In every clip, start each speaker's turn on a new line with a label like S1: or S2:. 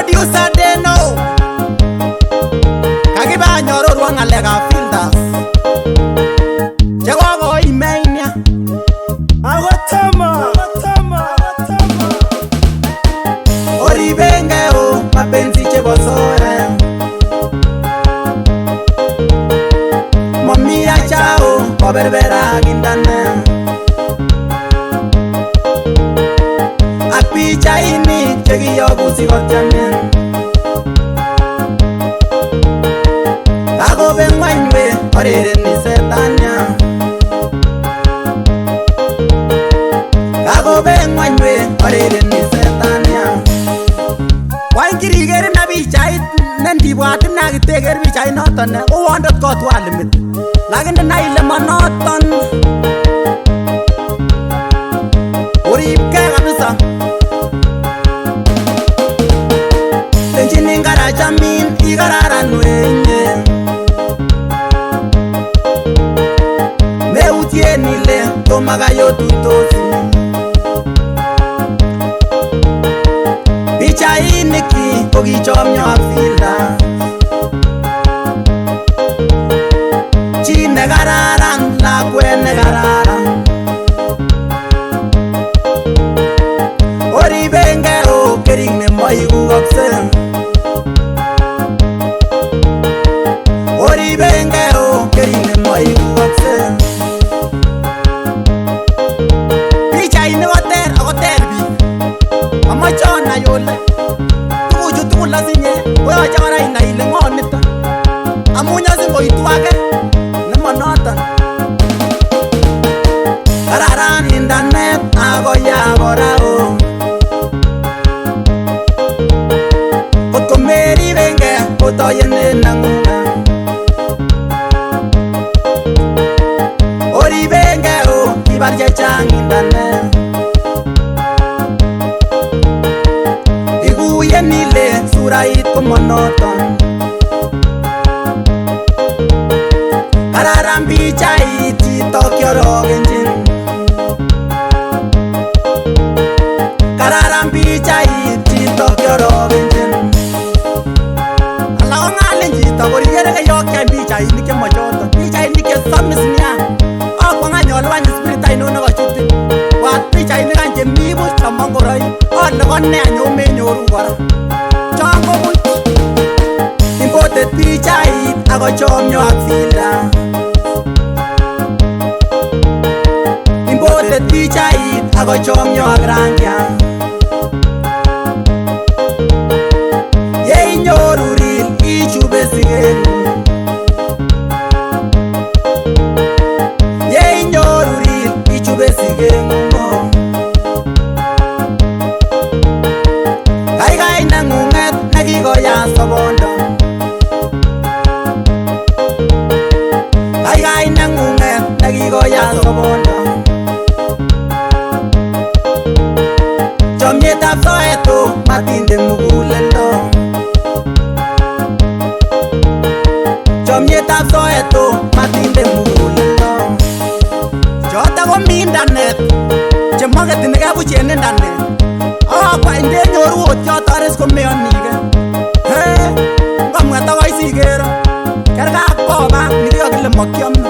S1: Producer Deno kakiba nyororwa ngalekab filters chekoko imeinia
S2: Agotama
S1: oribenge o mapenzi chebo soe momia chao koberbera gindane ak pichainik chekiyoku sikotiamen kakobe ngwanywe orereni setania kakobe ngwanywe orereni setania wany kiriker na pichait nendibwat nakiteker pichait noton kowondot kotwa limit lakini nai ile monoton oribke kabisa tenchini ngarachamin ikararan wenye meutien ile tomakayotuitosi pichainiki kokichomyo ak filda chi nekararan lakwet nekararan oribenge o kering nemoikukokse oribenge o kering nemoikukokse pichaini koter akoter biik amoche onai ole tuguchu tugul asinye koyoche kora inai ile ng'o nito amu nyosin koitu age nemonoton kararan internet akoya kora o kotko meribenge kotoyene nang'unga oribenge o kibar chechang internet ikuyen ile surait komonoton kararan pichait chito kiorogenjin kararan pichait chito kiorogenjin ala kong'alin chito korikere keyokyan pichainik chemochoton pichainik chesomis nia akwang'anyolwany spirit ainon nekochutin wat pichainik any chemi buch chombo ngoroik ole kone anyomenyoru kora chon ko buch imported pichait akochomyo ak filda imported pichait akochomyo ak rangiat yeinyoru ril ichube sikeng'ung yeinyoru ril ichube sikeng'ung kaikai neng'ung'et nekikoyat sobondo kaikai neng'ung'et nekikoyat sobondo chomyetab soet o matinde muguleldo chomyetab soet o matinde muguleldo choto komi internet chemaketini kebuch en internet akwa indenyoru ot chotores komeyonike ngamwet akoi sikero kerkak boba nikiyokile mokyome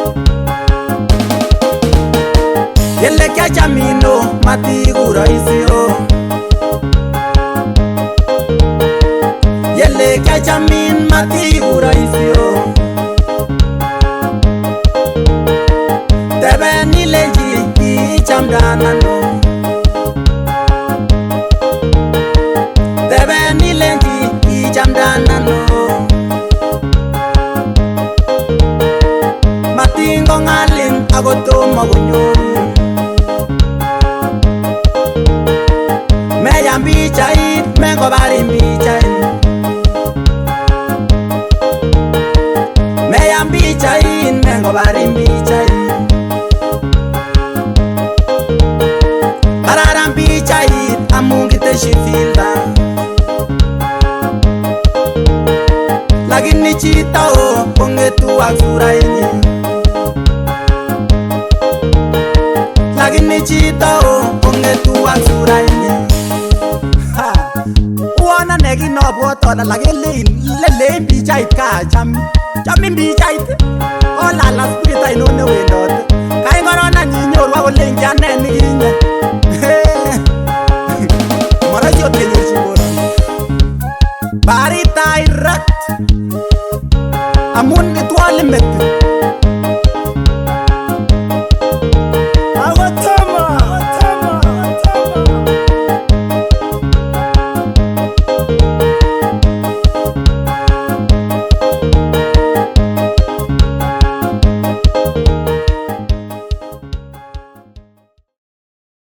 S1: yele kiachamino matiku rahisi o yele kiachamin matiku rahisi o teben ilechi kichamdanano teben ilechi kichamdanano matingong'alin akotomo konyoru meyam pichait mengobarin pichait meyam pichait mengobarin pichait kararan pichait amu kiteshi filda lakini chito o kong'etu ak surainyi lakini chito o kong'etu ak surainyi uona nekinobwo tola la gelein lele bichait ka chami bichait ola la spirit ai no ne wendot kai ngorona nyinyor wa olengi anen kinye mara yo tenyo chibora bari tairat amun gitwali met